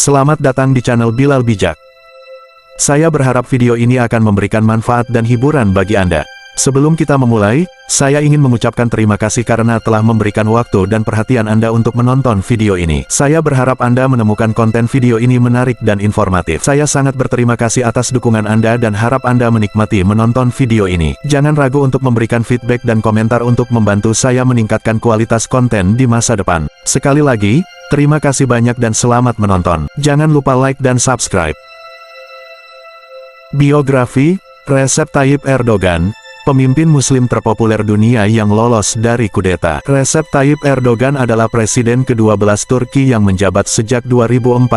Selamat datang di channel Bilal Bijak. Saya berharap video ini akan memberikan manfaat dan hiburan bagi Anda. Sebelum kita memulai, saya ingin mengucapkan terima kasih karena telah memberikan waktu dan perhatian Anda untuk menonton video ini. Saya berharap Anda menemukan konten video ini menarik dan informatif. Saya sangat berterima kasih atas dukungan Anda dan harap Anda menikmati menonton video ini. Jangan ragu untuk memberikan feedback dan komentar untuk membantu saya meningkatkan kualitas konten di masa depan. Sekali lagi, terima kasih banyak dan selamat menonton. Jangan lupa like dan subscribe. Biografi, Recep Tayyip Erdogan, pemimpin muslim terpopuler dunia yang lolos dari kudeta. Recep Tayyip Erdogan adalah presiden ke-12 Turki yang menjabat sejak 2014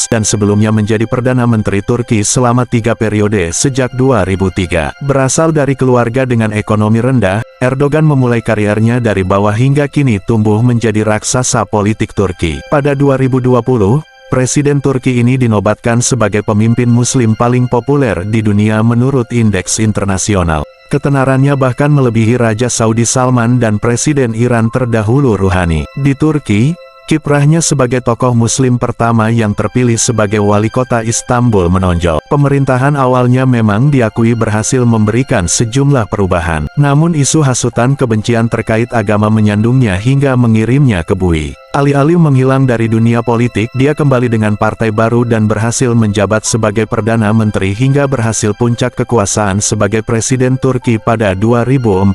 dan sebelumnya menjadi Perdana Menteri Turki selama 3 periode sejak 2003. Berasal dari keluarga dengan ekonomi rendah, Erdogan memulai kariernya dari bawah hingga kini tumbuh menjadi raksasa politik Turki. Pada 2020, Presiden Turki ini dinobatkan sebagai pemimpin muslim paling populer di dunia menurut indeks internasional. Ketenarannya bahkan melebihi Raja Saudi Salman dan Presiden Iran terdahulu Rouhani. Di Turki, kiprahnya sebagai tokoh muslim pertama yang terpilih sebagai wali kota Istanbul menonjol. Pemerintahan awalnya memang diakui berhasil memberikan sejumlah perubahan. Namun isu hasutan kebencian terkait agama menyandungnya hingga mengirimnya ke bui. Alih-alih menghilang dari dunia politik, dia kembali dengan partai baru dan berhasil menjabat sebagai Perdana Menteri hingga berhasil puncak kekuasaan sebagai Presiden Turki pada 2014.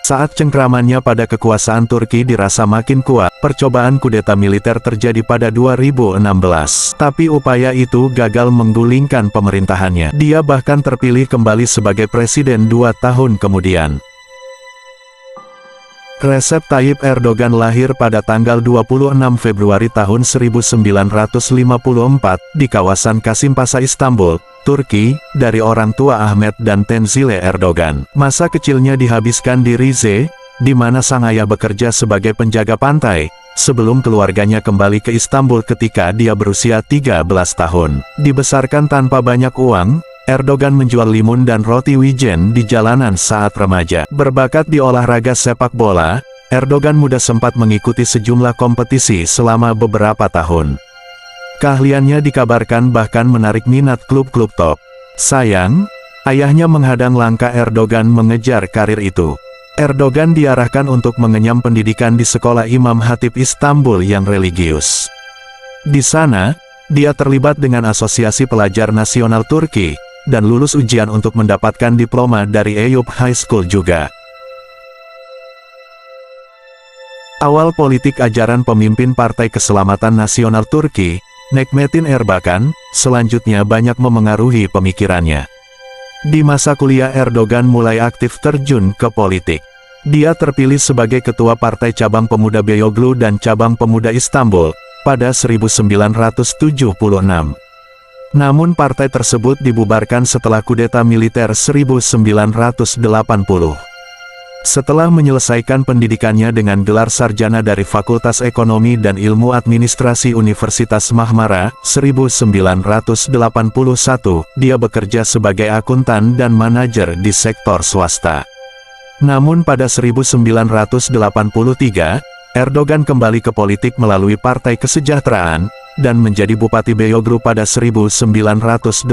Saat cengkramannya pada kekuasaan Turki dirasa makin kuat, percobaan kudeta militer terjadi pada 2016. Tapi upaya itu gagal menggulingkan pemerintahannya. Dia bahkan terpilih kembali sebagai presiden 2 tahun kemudian. Recep Tayyip Erdogan lahir pada tanggal 26 Februari tahun 1954 di kawasan Kasimpasa Istanbul, Turki, dari orang tua Ahmet dan Tenzile Erdogan. Masa kecilnya dihabiskan di Rize, di mana sang ayah bekerja sebagai penjaga pantai, sebelum keluarganya kembali ke Istanbul ketika dia berusia 13 tahun. Dibesarkan tanpa banyak uang, Erdogan menjual limun dan roti wijen di jalanan saat remaja. Berbakat di olahraga sepak bola, Erdogan muda sempat mengikuti sejumlah kompetisi selama beberapa tahun. Keahliannya dikabarkan bahkan menarik minat klub-klub top. Sayang, ayahnya menghadang langkah Erdogan mengejar karir itu. Erdogan diarahkan untuk mengenyam pendidikan di sekolah Imam Hatip Istanbul yang religius. Di sana, dia terlibat dengan Asosiasi Pelajar Nasional Turki, dan lulus ujian untuk mendapatkan diploma dari Eyüp High School juga. Awal politik ajaran pemimpin Partai Keselamatan Nasional Turki, Necmettin Erbakan, selanjutnya banyak memengaruhi pemikirannya. Di masa kuliah Erdogan mulai aktif terjun ke politik. Dia terpilih sebagai Ketua Partai Cabang Pemuda Beyoğlu dan Cabang Pemuda Istanbul, pada 1976. Namun partai tersebut dibubarkan setelah kudeta militer 1980. Setelah menyelesaikan pendidikannya dengan gelar sarjana dari Fakultas Ekonomi dan Ilmu Administrasi Universitas Marmara, 1981, dia bekerja sebagai akuntan dan manajer di sektor swasta. Namun pada 1983, Erdogan kembali ke politik melalui Partai Kesejahteraan, dan menjadi Bupati Beyoğlu pada 1984.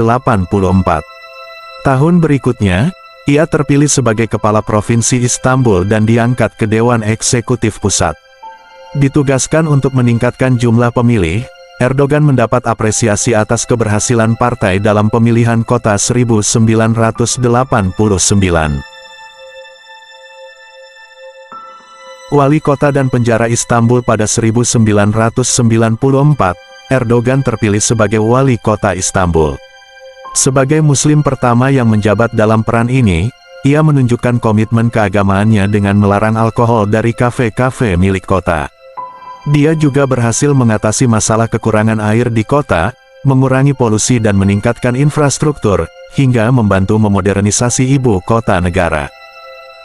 Tahun berikutnya, ia terpilih sebagai Kepala Provinsi Istanbul dan diangkat ke Dewan Eksekutif Pusat. Ditugaskan untuk meningkatkan jumlah pemilih, Erdogan mendapat apresiasi atas keberhasilan partai dalam pemilihan kota 1989. Wali kota dan penjara Istanbul pada 1994, Erdogan terpilih sebagai wali kota Istanbul. Sebagai muslim pertama yang menjabat dalam peran ini, ia menunjukkan komitmen keagamaannya dengan melarang alkohol dari kafe-kafe milik kota. Dia juga berhasil mengatasi masalah kekurangan air di kota, mengurangi polusi dan meningkatkan infrastruktur, hingga membantu memodernisasi ibu kota negara.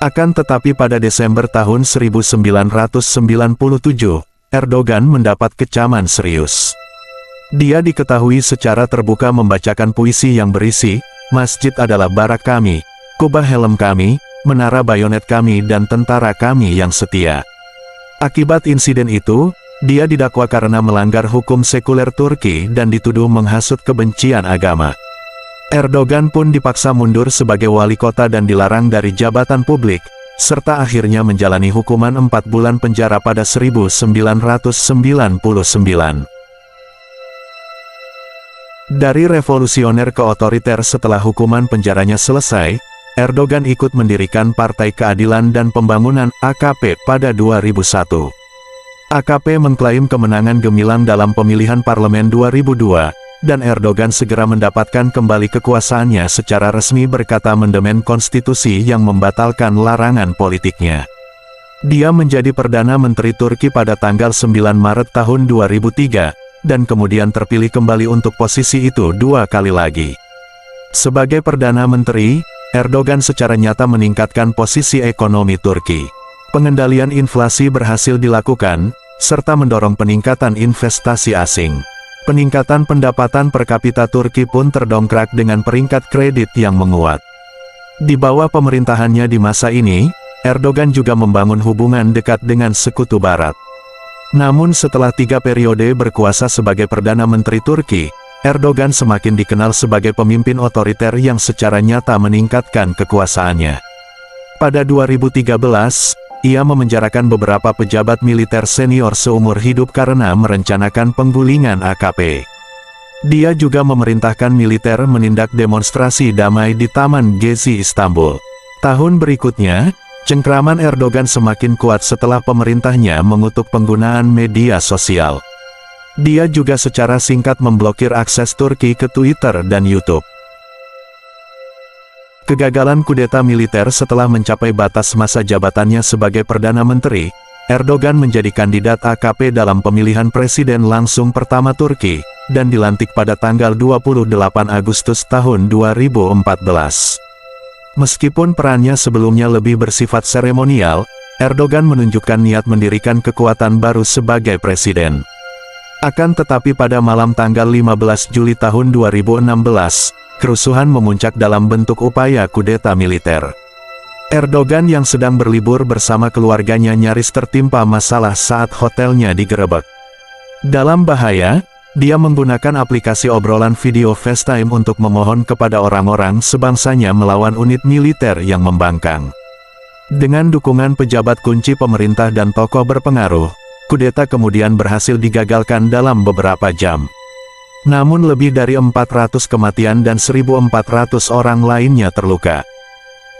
Akan tetapi pada Desember tahun 1997, Erdogan mendapat kecaman serius. Dia diketahui secara terbuka membacakan puisi yang berisi, "Masjid adalah barak kami, kubah helm kami, menara bayonet kami dan tentara kami yang setia." Akibat insiden itu, Dia didakwa karena melanggar hukum sekuler Turki dan dituduh menghasut kebencian agama. Erdogan pun dipaksa mundur sebagai wali kota dan dilarang dari jabatan publik, serta akhirnya menjalani hukuman 4 bulan penjara pada 1999. Dari revolusioner ke otoriter. Setelah hukuman penjaranya selesai, Erdogan ikut mendirikan Partai Keadilan dan Pembangunan (AKP) pada 2001. AKP mengklaim kemenangan gemilang dalam pemilihan parlemen 2002, dan Erdogan segera mendapatkan kembali kekuasaannya secara resmi berkata mendemen konstitusi yang membatalkan larangan politiknya. Dia menjadi Perdana Menteri Turki pada tanggal 9 Maret tahun 2003, dan kemudian terpilih kembali untuk posisi itu 2 kali lagi. Sebagai Perdana Menteri, Erdogan secara nyata meningkatkan posisi ekonomi Turki. Pengendalian inflasi berhasil dilakukan, serta mendorong peningkatan investasi asing. Peningkatan pendapatan per kapita Turki pun terdongkrak dengan peringkat kredit yang menguat. Di bawah pemerintahannya di masa ini, Erdogan juga membangun hubungan dekat dengan sekutu Barat. Namun setelah 3 periode berkuasa sebagai Perdana Menteri Turki, Erdogan semakin dikenal sebagai pemimpin otoriter yang secara nyata meningkatkan kekuasaannya. Pada 2013, ia memenjarakan beberapa pejabat militer senior seumur hidup karena merencanakan penggulingan AKP. Dia juga memerintahkan militer menindak demonstrasi damai di Taman Gezi Istanbul. Tahun berikutnya, cengkraman Erdogan semakin kuat setelah pemerintahnya mengutuk penggunaan media sosial. Dia juga secara singkat memblokir akses Turki ke Twitter dan YouTube. Kegagalan kudeta militer. Setelah mencapai batas masa jabatannya sebagai Perdana Menteri, Erdogan menjadi kandidat AKP dalam pemilihan presiden langsung pertama Turki, dan dilantik pada tanggal 28 Agustus tahun 2014. Meskipun perannya sebelumnya lebih bersifat seremonial, Erdogan menunjukkan niat mendirikan kekuatan baru sebagai presiden. Akan tetapi pada malam tanggal 15 Juli tahun 2016, kerusuhan memuncak dalam bentuk upaya kudeta militer. Erdogan yang sedang berlibur bersama keluarganya nyaris tertimpa masalah saat hotelnya digerebek. Dalam bahaya, dia menggunakan aplikasi obrolan video FaceTime untuk memohon kepada orang-orang sebangsanya melawan unit militer yang membangkang. Dengan dukungan pejabat kunci pemerintah dan tokoh berpengaruh, kudeta kemudian berhasil digagalkan dalam beberapa jam. Namun lebih dari 400 kematian dan 1.400 orang lainnya terluka.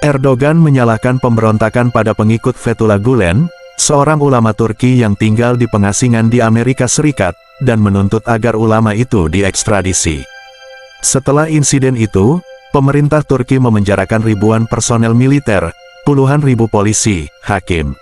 Erdogan menyalahkan pemberontakan pada pengikut Fethullah Gulen, seorang ulama Turki yang tinggal di pengasingan di Amerika Serikat, dan menuntut agar ulama itu diekstradisi. Setelah insiden itu, pemerintah Turki memenjarakan ribuan personel militer, puluhan ribu polisi, hakim,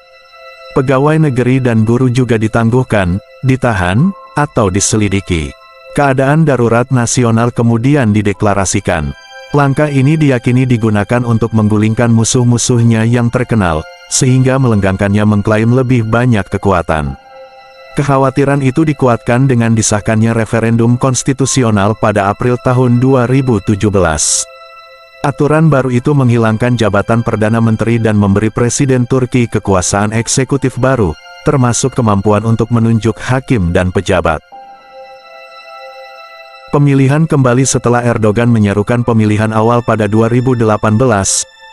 pegawai negeri dan guru juga ditangguhkan, ditahan, atau diselidiki. Keadaan darurat nasional kemudian dideklarasikan. Langkah ini diyakini digunakan untuk menggulingkan musuh-musuhnya yang terkenal, sehingga melenggangkannya mengklaim lebih banyak kekuatan. Kekhawatiran itu dikuatkan dengan disahkannya referendum konstitusional pada April tahun 2017. Aturan baru itu menghilangkan jabatan Perdana Menteri dan memberi Presiden Turki kekuasaan eksekutif baru, termasuk kemampuan untuk menunjuk hakim dan pejabat. Pemilihan kembali. Setelah Erdogan menyerukan pemilihan awal pada 2018,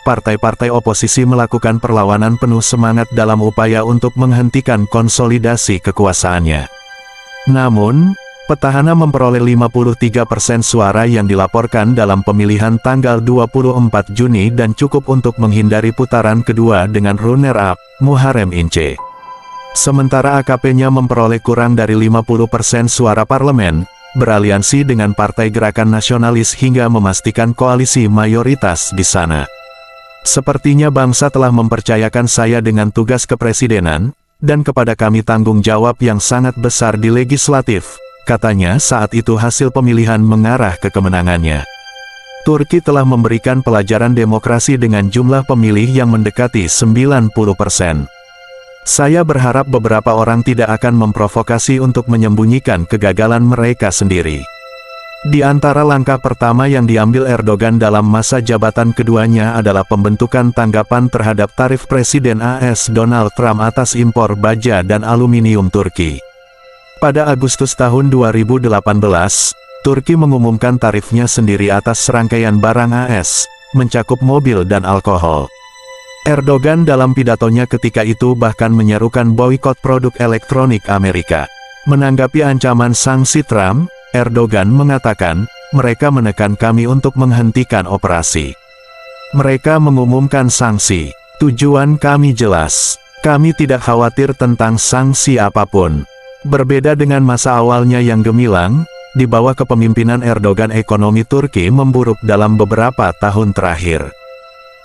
partai-partai oposisi melakukan perlawanan penuh semangat dalam upaya untuk menghentikan konsolidasi kekuasaannya. Namun, petahana memperoleh 53% suara yang dilaporkan dalam pemilihan tanggal 24 Juni dan cukup untuk menghindari putaran kedua dengan runner-up, Muharrem İnce. Sementara AKP-nya memperoleh kurang dari 50% suara parlemen, beraliansi dengan Partai Gerakan Nasionalis hingga memastikan koalisi mayoritas di sana. Sepertinya bangsa telah mempercayakan saya dengan tugas kepresidenan, dan kepada kami tanggung jawab yang sangat besar di legislatif, katanya saat itu hasil pemilihan mengarah ke kemenangannya. Turki telah memberikan pelajaran demokrasi dengan jumlah pemilih yang mendekati 90%. Saya berharap beberapa orang tidak akan memprovokasi untuk menyembunyikan kegagalan mereka sendiri. Di antara langkah pertama yang diambil Erdogan dalam masa jabatan keduanya adalah pembentukan tanggapan terhadap tarif Presiden AS Donald Trump atas impor baja dan aluminium Turki. Pada Agustus tahun 2018, Turki mengumumkan tarifnya sendiri atas serangkaian barang AS, mencakup mobil dan alkohol. Erdogan dalam pidatonya ketika itu bahkan menyerukan boikot produk elektronik Amerika. Menanggapi ancaman sanksi Trump, Erdogan mengatakan, mereka menekan kami untuk menghentikan operasi. Mereka mengumumkan sanksi. Tujuan kami jelas. Kami tidak khawatir tentang sanksi apapun. Berbeda dengan masa awalnya yang gemilang, di bawah kepemimpinan Erdogan ekonomi Turki memburuk dalam beberapa tahun terakhir.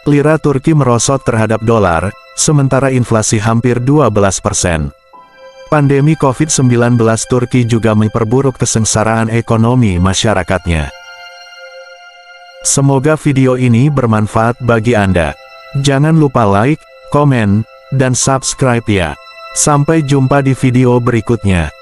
Lira Turki merosot terhadap dolar, sementara inflasi hampir 12%. Pandemi COVID-19 Turki juga memperburuk kesengsaraan ekonomi masyarakatnya. Semoga video ini bermanfaat bagi Anda. Jangan lupa like, komen, dan subscribe ya. Sampai jumpa di video berikutnya.